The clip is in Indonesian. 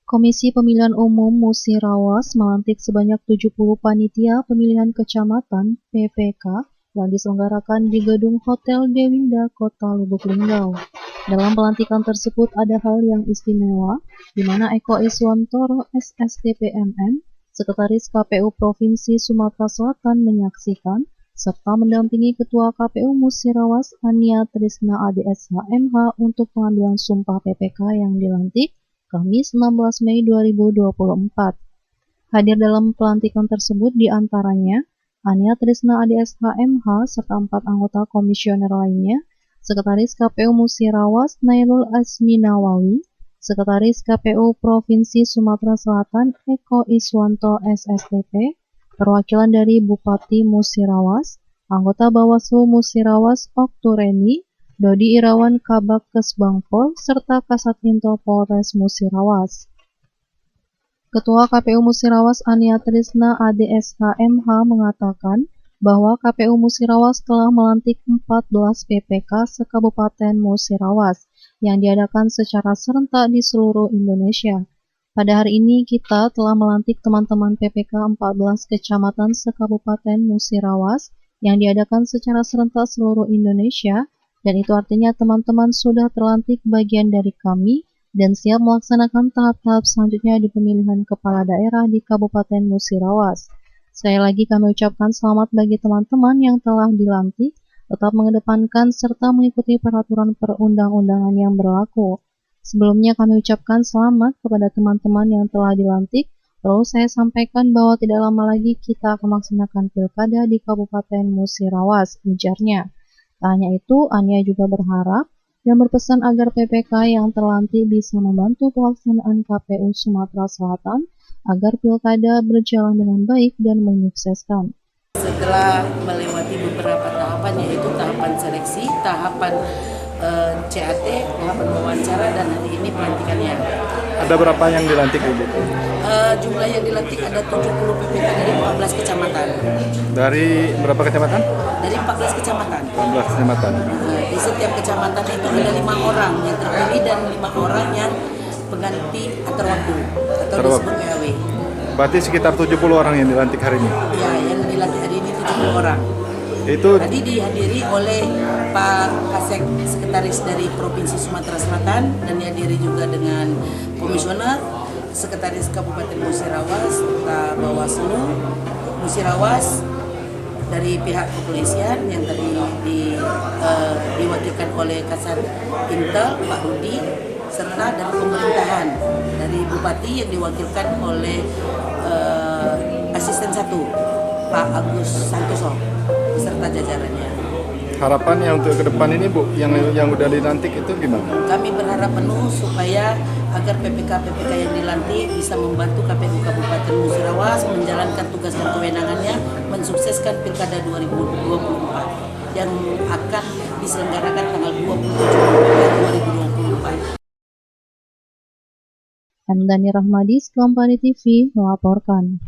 Komisi Pemilihan Umum Musirawas melantik sebanyak 70 panitia pemilihan kecamatan (PPK) yang diselenggarakan di Gedung Hotel Dewinda, Kota Lubuk Linggau. Dalam pelantikan tersebut ada hal yang istimewa, di mana Eko Iswantoro, SSDPMN, Sekretaris KPU Provinsi Sumatera Selatan menyaksikan, serta mendampingi Ketua KPU Musirawas Ania Trisna ADSH MH untuk pengambilan sumpah PPK yang dilantik Kamis 16 Mei 2024. Hadir dalam pelantikan tersebut diantaranya Ania Trisna ADSH MH serta 4 anggota komisioner lainnya, Sekretaris KPU Musirawas Nailul Azmi Nawawi, Sekretaris KPU Provinsi Sumatera Selatan Eko Iswanto SSDP, perwakilan dari Bupati Musirawas, anggota Bawaslu Musirawas Oktureni, Dodi Irawan Kabak Kesbangpol, serta Kasat Intel Polres Musirawas. Ketua KPU Musirawas Ania Trisna ADSH MH mengatakan bahwa KPU Musirawas telah melantik 14 PPK se-Kabupaten Musirawas yang diadakan secara serentak di seluruh Indonesia. Pada hari ini kita telah melantik teman-teman PPK 14 kecamatan se-Kabupaten Musirawas yang diadakan secara serentak seluruh Indonesia. Dan itu artinya teman-teman sudah terlantik bagian dari kami dan siap melaksanakan tahap-tahap selanjutnya di pemilihan kepala daerah di Kabupaten Musirawas. Sekali lagi kami ucapkan selamat bagi teman-teman yang telah dilantik, tetap mengedepankan serta mengikuti peraturan perundang-undangan yang berlaku. Sebelumnya kami ucapkan selamat kepada teman-teman yang telah dilantik, perlu saya sampaikan bahwa tidak lama lagi kita akan melaksanakan pilkada di Kabupaten Musirawas, ujarnya. Tak hanya itu, Ania juga berharap dan berpesan agar PPK yang terlantik bisa membantu pelaksanaan KPU Sumatera Selatan agar pilkada berjalan dengan baik dan menyukseskan. Setelah melewati beberapa tahapan, yaitu tahapan seleksi, tahapan CAT, tahapan wawancara, dan hari ini pelantikannya. Ada berapa yang dilantik, Ibu? Jumlah yang dilantik ada 70 PPK dari 14 kecamatan. Dari berapa kecamatan? Dari 14 kecamatan. 14 kecamatan. Di setiap kecamatan itu ada 5 orang yang terpilih dan 5 orang yang pengganti antar waktu atau disebut PAW. Berarti sekitar 70 orang yang dilantik hari ini? Ya, yang dilantik hari ini 70 orang. Itu tadi dihadiri oleh Pak Kasek, Sekretaris dari Provinsi Sumatera Selatan, dan dihadiri juga dengan Komisioner, Sekretaris Kabupaten Musirawas, Pak Bawaslu Musirawas, dari pihak kepolisian yang tadi diwakilkan oleh Kasat Intel Pak Rudi, serta dari pemerintahan dari Bupati yang diwakilkan oleh Asisten 1 Pak Agus Santoso beserta jajarannya. harapannya untuk ke depan ini, Bu, yang udah dilantik itu gimana? Kami berharap penuh supaya agar PPK-PPK yang dilantik bisa membantu KPU Kabupaten Musirawas menjalankan tugas dan kewenangannya mensukseskan Pilkada 2024 yang akan diselenggarakan tanggal 27 Februari 2024. Hamdani Rahmadi, Kompani TV melaporkan.